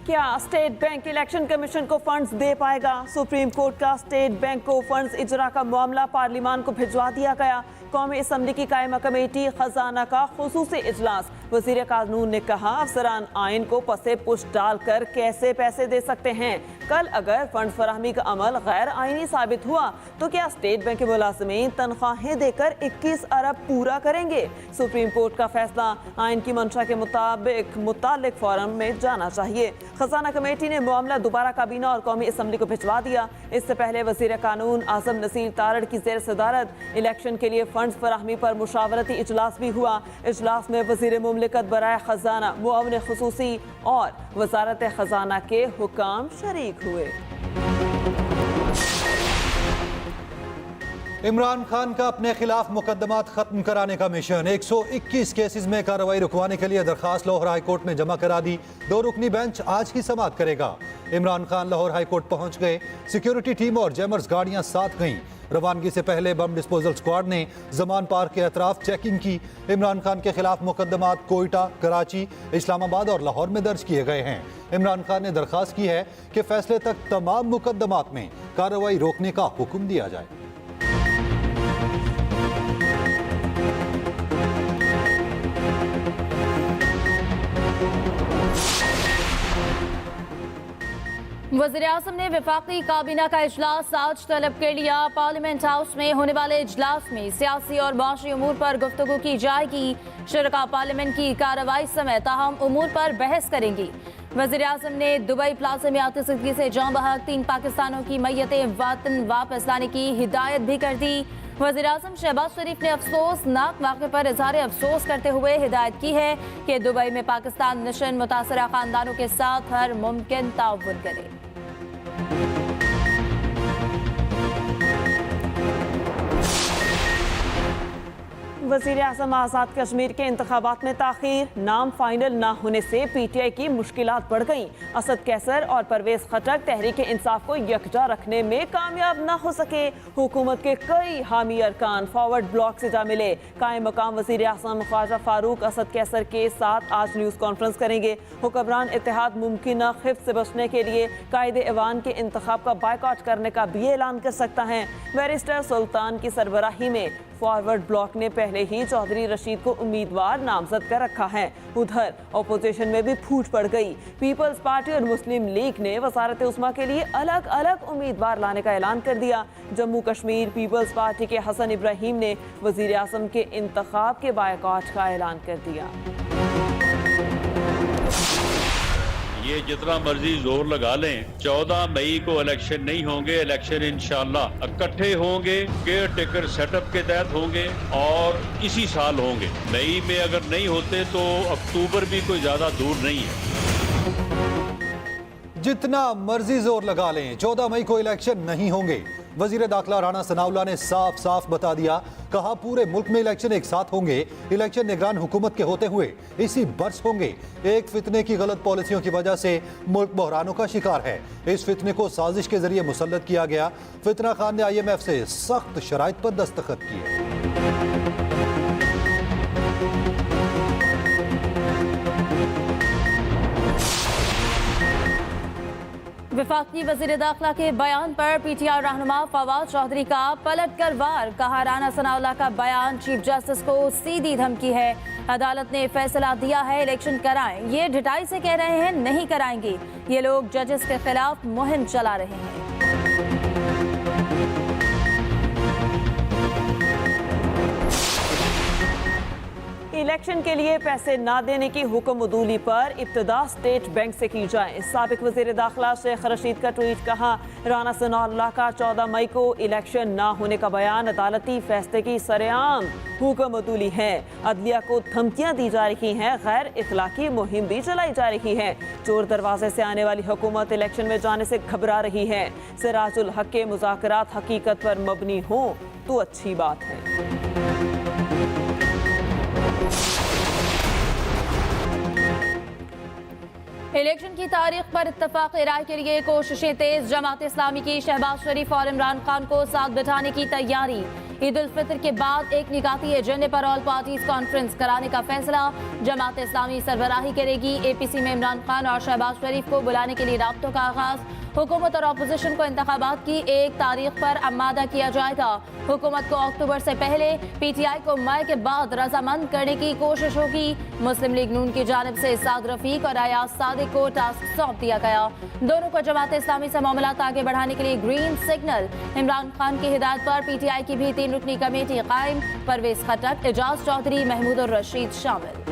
क्या state bank election commission को funds दे पाएगा? सुप्रीम कोर्ट का स्टेट बैंक को फंड्स इजरा का मामला पार्लियामान को भिजवा दिया गया। कौमी असम्बली की कायमा कमेटी खजाना का खुसूसी इजलास। वजीर कानून ने कहा, अफसरान आइन को पसे पुश डालकर कैसे पैसे दे सकते हैं? कल अगर फंड फराहमी का अमल गैर आइनी साबित हुआ तो क्या स्टेट बैंक के मुलाजमीन तनख्वाहें देकर 21 अरब पूरा करेंगे? सुप्रीम कोर्ट का फैसला आइन की मंशा के मुताबिक मुतालिक फोरम में जाना चाहिए। खजाना कमेटी ने मामला दोबारा काबीना और कौमी असम्बली को भिजवा दिया। इससे पहले वजीर कानून आजम नसीर तारड़ की जेर सदारत इलेक्शन के लिए फंड फराहमी पर मुशावरती इजलास भी हुआ। इजलास में वजीर मुमलिकत बराए खजाना, मुआविन खुसूसी और वजारत खजाना के हुकाम शरीक हुए। इमरान खान का अपने खिलाफ मुकदमात खत्म कराने का मिशन। 121 केसेस में कार्रवाई रुकवाने के लिए दरखास्त लाहौर हाई कोर्ट में जमा करा दी। 2 रुकनी बेंच आज ही समाअत करेगा। इमरान खान लाहौर हाई कोर्ट पहुंच गए। सिक्योरिटी टीम और जैमर्स गाड़ियां साथ गईं। रवानगी से पहले बम डिस्पोजल स्क्वाड ने जमान पार्क के अतराफ चेकिंग की। इमरान खान के खिलाफ मुकदमात कोयटा, कराची, इस्लामाबाद और लाहौर में दर्ज किए गए हैं। इमरान खान ने दरखास्त की है कि फैसले तक तमाम मुकदमात में कार्रवाई रोकने का हुक्म दिया जाए। वज़ीर-ए-आज़म ने वफाकी काबीना का इजलास आज तलब कर लिया। पार्लियामेंट हाउस में होने वाले इजलास में सियासी और माशी उमूर पर गुफ्तगू की जाएगी। शुरका पार्लियामेंट की कार्रवाई समेत अहम उमूर पर बहस करेंगी। वज़ीर-ए-आज़म ने दुबई प्लाजा में आतिशबाजी से जाँ बहक 3 पाकिस्तानों की मैयतें वतन वापस लाने की हिदायत भी कर दी। वज़ीर-ए-आज़म शहबाज शरीफ ने अफसोसनाक वाक़े पर इज़हार अफसोस करते हुए हिदायत की है कि दुबई में पाकिस्तान नशन मुतासरा खानदानों के साथ हर मुमकिन ताउन करे। वज़ीर आज़म आज़ाद कश्मीर के इंतखाबात में ताख़ीर, नाम फाइनल ना होने से PTI की मुश्किलात बढ़ गईं। असद कैसर और परवेज खटक तहरीक इंसाफ को यकजा रखने में कामयाब ना हो सके। हुकूमत के कई हामी अरकान फॉरवर्ड ब्लॉक से जा मिले। कायम मकाम वज़ीर आज़म ख्वाजा फारूक असद कैसर के साथ आज न्यूज़ कॉन्फ्रेंस करेंगे। हुक्मरान इत्तेहाद मुमकिन खिफ्त से बचने के लिए कायदे ऐवान के इंतखाब का बायकॉट करने का भी ऐलान कर सकता है। बैरिस्टर सुल्तान की सरबराही में फॉरवर्ड ब्लॉक ने पहले ही चौधरी रशीद को उम्मीदवार नामजद कर रखा है। उधर अपोजिशन में भी फूट पड़ गई। पीपल्स पार्टी और मुस्लिम लीग ने वजारत उस्मा के लिए अलग अलग उम्मीदवार लाने का ऐलान कर दिया। जम्मू कश्मीर पीपल्स पार्टी के हसन इब्राहिम ने वजीर आज़म के इंतखाब के बायकॉट का ऐलान कर दिया। ये जितना मर्जी जोर लगा लें, 14 मई को इलेक्शन नहीं होंगे। इलेक्शन इंशाल्लाह इकट्ठे होंगे, केयर टेकर सेटअप के तहत होंगे और इसी साल होंगे। मई में अगर नहीं होते तो अक्टूबर भी कोई ज्यादा दूर नहीं है। जितना मर्जी जोर लगा लें, 14 मई को इलेक्शन नहीं होंगे। वजीर दाखिला राणा सनाउल्लाह ने साफ साफ बता दिया। कहा, पूरे मुल्क में इलेक्शन एक साथ होंगे। इलेक्शन निगरान हुकूमत के होते हुए इसी बरस होंगे। एक फितने की गलत पॉलिसियों की वजह से मुल्क बहरानों का शिकार है। इस फितने को साजिश के जरिए मुसल्लत किया गया। फितना खान ने IMF से सख्त शराइत पर दस्तखत किए। वफाकी वज़ीर दाखिला के बयान पर PTI रहनुमा फवाद चौधरी का पलट कर वार। कहा, राणा सनाउल्लाह का बयान चीफ जस्टिस को सीधी धमकी है। अदालत ने फैसला दिया है, इलेक्शन कराएं। ये ढिठाई से कह रहे हैं नहीं कराएंगे। ये लोग जजेस के खिलाफ मुहिम चला रहे हैं। इलेक्शन के लिए पैसे ना देने की हुक्म उदूली पर इब्तदा स्टेट बैंक से की जाए। साबिक वज़ीर दाखिला शेख रशीद का ट्वीट। कहा, राणा सनाउल्लाह का 14 मई को इलेक्शन ना होने का बयान अदालती फैसले की सरेआम हुक्म उदूली है। अदलिया को धमकियां दी जा रही हैं, गैर इखलाकी मुहिम भी चलाई जा रही है। चोर दरवाजे से आने वाली हुकूमत इलेक्शन में जाने से घबरा रही है। सिराजुल हक के मुज़ाकरात हकीकत पर मबनी हो तो अच्छी बात है। इलेक्शन की तारीख पर इत्तफाक राय के लिए कोशिशें तेज। जमात इस्लामी की शहबाज शरीफ और इमरान खान को साथ बिठाने की तैयारी। ईद उल फितर के बाद एक निकाती एजेंडे पर ऑल पार्टीज कॉन्फ्रेंस कराने का फैसला। जमात इस्लामी सरबराही करेगी। APC में इमरान खान और शहबाज शरीफ को बुलाने के लिए राब्तों का आगाज। हुकूमत और अपोजिशन को इंतखाबात की 1 तारीख पर आमादा किया जाएगा। हुकूमत को अक्टूबर से पहले PTI को मई के बाद रजामंद करने की कोशिश होगी। मुस्लिम लीग नून की जानिब से साद रफीक और अयाज सादिक को टास्क सौंप दिया गया। दोनों को जमात इस्लामी से मामलात आगे बढ़ाने के लिए ग्रीन सिग्नल। इमरान खान की हिदायत पर PTI की भी 3 रुकनी कमेटी कायम। परवेज खटक, एजाज चौधरी, महमूद और रशीद शामिल।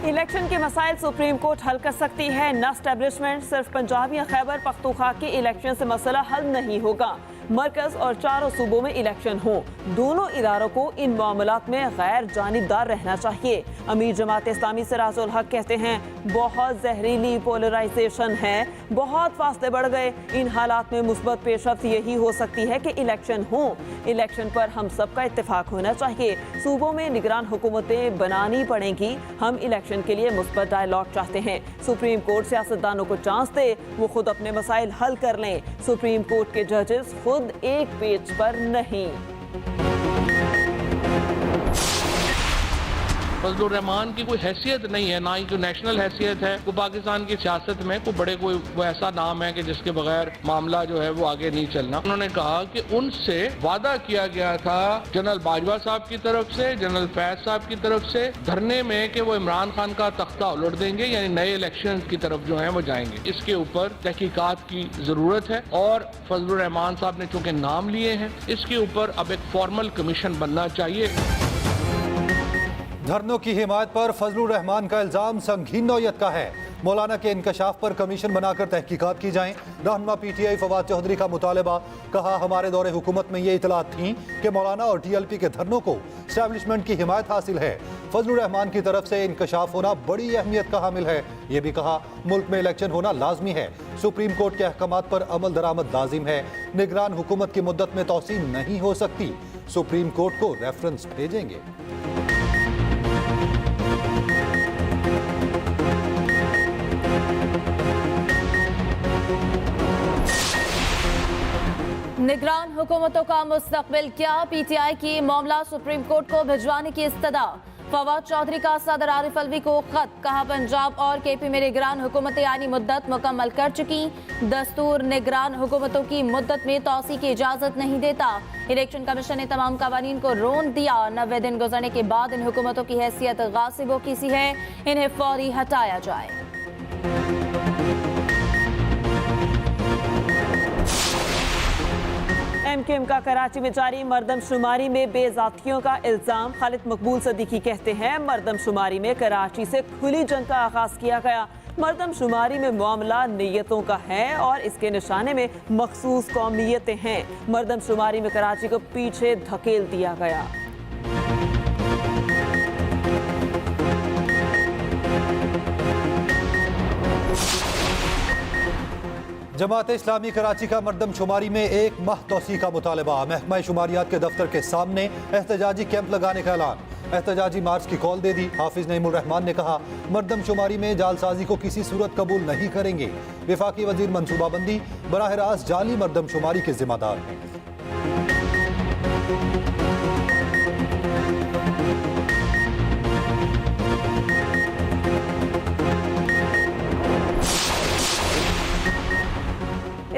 इलेक्शन के मसाइल सुप्रीम कोर्ट हल कर सकती है, न एस्टेब्लिशमेंट। सिर्फ पंजाब या खैबर पख्तूनख्वा के इलेक्शन से मसला हल नहीं होगा। मरकज और चारों सूबों में इलेक्शन हो, दोनों इदारों को इन मामलात में गैर जानिबदार रहना चाहिए। अमीर जमात इस्लामी सिराजुल हक कहते हैं बहुत जहरीली पोलराइजेशन है, बहुत फासले बढ़ गए। इन हालात में मुस्बत पेशरफ्त यही हो सकती है कि इलेक्शन हो। इलेक्शन पर हम सबका इत्तेफाक होना चाहिए। सूबों में निगरान हुकूमतें बनानी पड़ेंगी। हम इलेक्शन के लिए मुस्बत डायलॉग चाहते हैं। सुप्रीम कोर्ट सियासतदानों को चांस दे, वो खुद अपने मसाइल हल कर लें। सुप्रीम कोर्ट के जजेस खुद एक पेज पर नहीं। फजलुर रहमान की कोई हैसियत नहीं है, ना ही कोई नेशनल हैसियत है। वो पाकिस्तान की सियासत में कोई वो ऐसा नाम है कि जिसके बगैर मामला जो है वो आगे नहीं चलना। उन्होंने कहा कि उनसे वादा किया गया था जनरल बाजवा साहब की तरफ से, जनरल फैज साहब की तरफ से धरने में कि वो इमरान खान का तख्ता उलट देंगे, यानी नए इलेक्शन की तरफ जो है वो जाएंगे। इसके ऊपर तहकीकात की जरूरत है और फजलुर रहमान साहब ने चूंकि नाम लिए हैं, इसके ऊपर अब एक फॉर्मल कमीशन बनना चाहिए। धरनों की हिमायत पर फजलुर रहमान का इल्जाम संगीन नौयत का है। मौलाना के इंकशाफ पर कमीशन बनाकर तहकीकात की जाएं। रहनुमा PTI फवाद चौधरी का मुतालबा। कहा हमारे दौरे हुकूमत में ये इतलात थी कि मौलाना और TLP के धरनों को एस्टैब्लिशमेंट की हिमायत हासिल है। फजलुर रहमान की तरफ से इंकशाफ होना बड़ी अहमियत का हामिल है। ये भी कहा मुल्क में इलेक्शन होना लाजमी है। सुप्रीम कोर्ट के अहकामात पर अमल दरामद लाजिम है। निगरान हुकूमत की मुद्दत में तोसी नहीं हो सकती। सुप्रीम कोर्ट को रेफरेंस भेजेंगे। निगरान हुकूमतों का मुस्तकबिल क्या? PTI की मामला सुप्रीम कोर्ट को भिजवाने की इस्तदा। फवाद चौधरी का सदर आरिफ अलवी को खत। कहा पंजाब और KP में निगरान हुकूमतें आनी मुद्दत मुकम्मल कर चुकी। दस्तूर निगरान हुकूमतों की मुद्दत में तोसी की इजाजत नहीं देता। इलेक्शन कमीशन ने तमाम कवानीन को रोन दिया। 90 दिन गुजरने के बाद इन हुकूमतों की हैसियत गासिबों की सी है, इन्हें फौरी हटाया जाए। MQM का कराची में जारी मरदमशुमारी में बेजातियों का इल्जाम। खालिद मकबूल सदीकी कहते हैं मरदमशुमारी में कराची से खुली जंग का आगाज किया गया। मरदमशुमारी में मामला नीयतों का है और इसके निशाने में मखसूस कौमियतें हैं। मरदमशुमारी में कराची को पीछे धकेल दिया गया। जमात इस्लामी कराची का मरदमशुमारी में 1 माह तोसी का मुतालबा। महकमा शुमारियात के दफ्तर के सामने एहतजाजी कैंप लगाने का ऐलान। एहतजाजी मार्च की कॉल दे दी। हाफिज नईमुर रहमान ने कहा मरदमशुमारी में जालसाजी को किसी सूरत कबूल नहीं करेंगे। वफाकी वजीर मनसूबाबंदी बराह रास्त जाली मरदमशुमारी के जिम्मेदार हैं।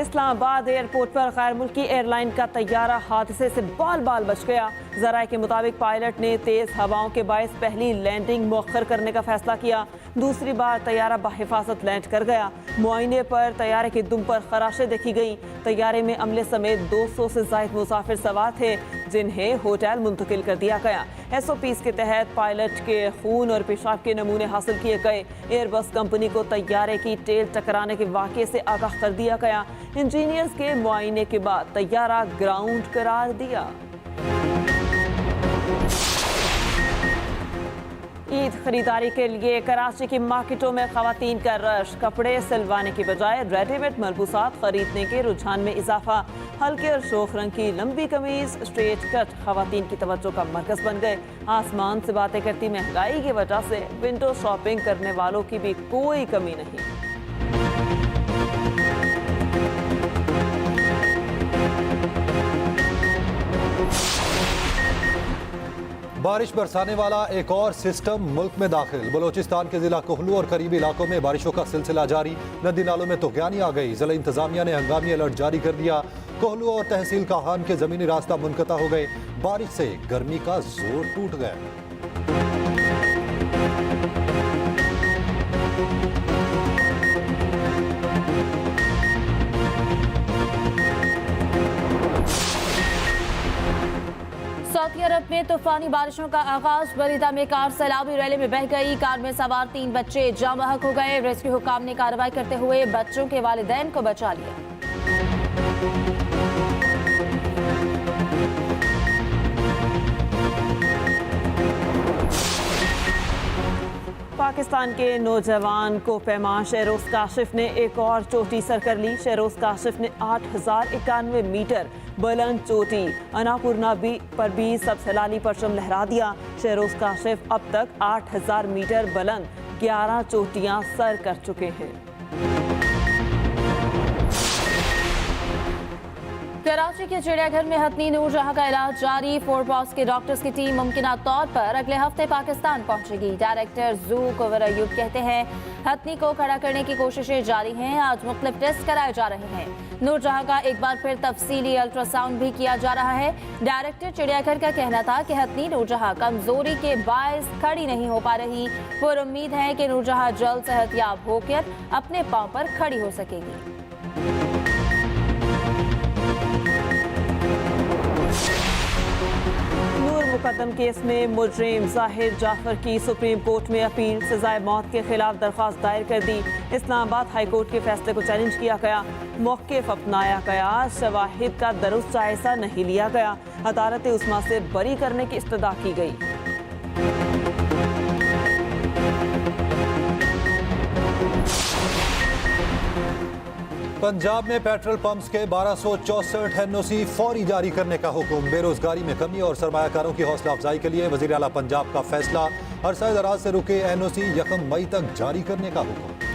इस्लामाबाद एयरपोर्ट पर गैर मुल्की एयरलाइन का तैयारा हादसे से बाल बाल बच गया। ज़राए के मुताबिक पायलट ने तेज़ हवाओं के बायस पहली लैंडिंग मौखर करने का फैसला किया। दूसरी बार तैयारा बाहिफाजत लैंड कर गया। मुआयने पर तैयारे की दुम पर खराशें देखी गई। तैयारे में अमले समेत 200 से ज़ायद मुसाफिर सवार थे, जिन्हें होटल मुंतकिल कर दिया गया। SOPs के तहत पायलट के खून और पेशाब के नमूने हासिल किए गए। एयरबस कंपनी को तैयारे की टेल टकराने के वाक़े से आगाह कर दिया गया। इंजीनियर्स के मुआयने के बाद तैयारा ग्राउंड करार दिया। ईद खरीदारी के लिए कराची की मार्केटों में खवातीन का रश। कपड़े सिलवाने की बजाय रेडीमेड मलबूसात खरीदने के रुझान में इजाफा। हल्के और शोख रंग की लंबी कमीज, स्ट्रेट कट खवातीन की तवज्जो का मरकज बन गए। आसमान से बातें करती महंगाई की वजह से विंडो शॉपिंग करने वालों की भी कोई कमी नहीं। बारिश बरसाने वाला एक और सिस्टम मुल्क में दाखिल। बलोचिस्तान के जिला कोहलू और करीबी इलाकों में बारिशों का सिलसिला जारी। नदी नालों में तूफ़ानी आ गई। जिला इंतजामिया ने हंगामी अलर्ट जारी कर दिया। कोहलू और तहसील काहान के जमीनी रास्ता मुनक़ता हो गए। बारिश से गर्मी का जोर टूट गया। सऊदी अरब में तूफानी बारिशों का आगाज। बरीदा में कार सैलाबी रैली में बह गई। कार में सवार 3 बच्चे जाँ बहक हो गए। रेस्क्यू हुकाम ने कार्रवाई करते हुए बच्चों के वालिदैन को बचा लिया। पाकिस्तान के नौजवान को पैमा शहरोज काशिफ ने एक और चोटी सर कर ली। शहरोज काशिफ ने 8091 मीटर बुलंद चोटी अन्नपूर्णा पर भी सबसलाली परचम लहरा दिया। शहरोज काशिफ अब तक 8000 मीटर बुलंद 11 चोटियां सर कर चुके हैं। कराची के चिड़ियाघर में हथनी नूरजहां का इलाज जारी। फोरपास के डॉक्टर्स की टीम मुमकिन तौर पर अगले हफ्ते पाकिस्तान पहुंचेगी। डायरेक्टर जू कुंवर अयूब कहते हैं हथनी को खड़ा करने की कोशिशें जारी हैं। आज मुख्तलिफ टेस्ट कराए जा रहे हैं। नूरजहां का एक बार फिर तफसीली अल्ट्रासाउंड भी किया जा रहा है। डायरेक्टर चिड़ियाघर का कहना था कि हथनी नूरजहां कमजोरी के बायस खड़ी नहीं हो पा रही। पर उम्मीद है कि नूरजहां जल्द सेहतयाब होकर अपने पांव पर खड़ी हो सकेगी। मुकदम केस में मुजरिम जाहिर जाफर की सुप्रीम कोर्ट में अपील। सजाए मौत के खिलाफ दरख्वास्त दायर कर दी। इस्लामाबाद हाई कोर्ट के फैसले को चैलेंज किया गया। मौक़िफ़ अपनाया गया। शवाहिद का दुरुस्त जायजा नहीं लिया गया। अदालत उस्मा से बरी करने की इस्तदा की गई। पंजाब में पेट्रोल पंप्स के 1264 NOC फौरी जारी करने का हुक्म। बेरोजगारी में कमी और सरमायाकारों की हौसला अफजाई के लिए वज़ीर आला पंजाब का फैसला। अरसा दराज से रुके NOC 1 मई तक जारी करने का हुक्म।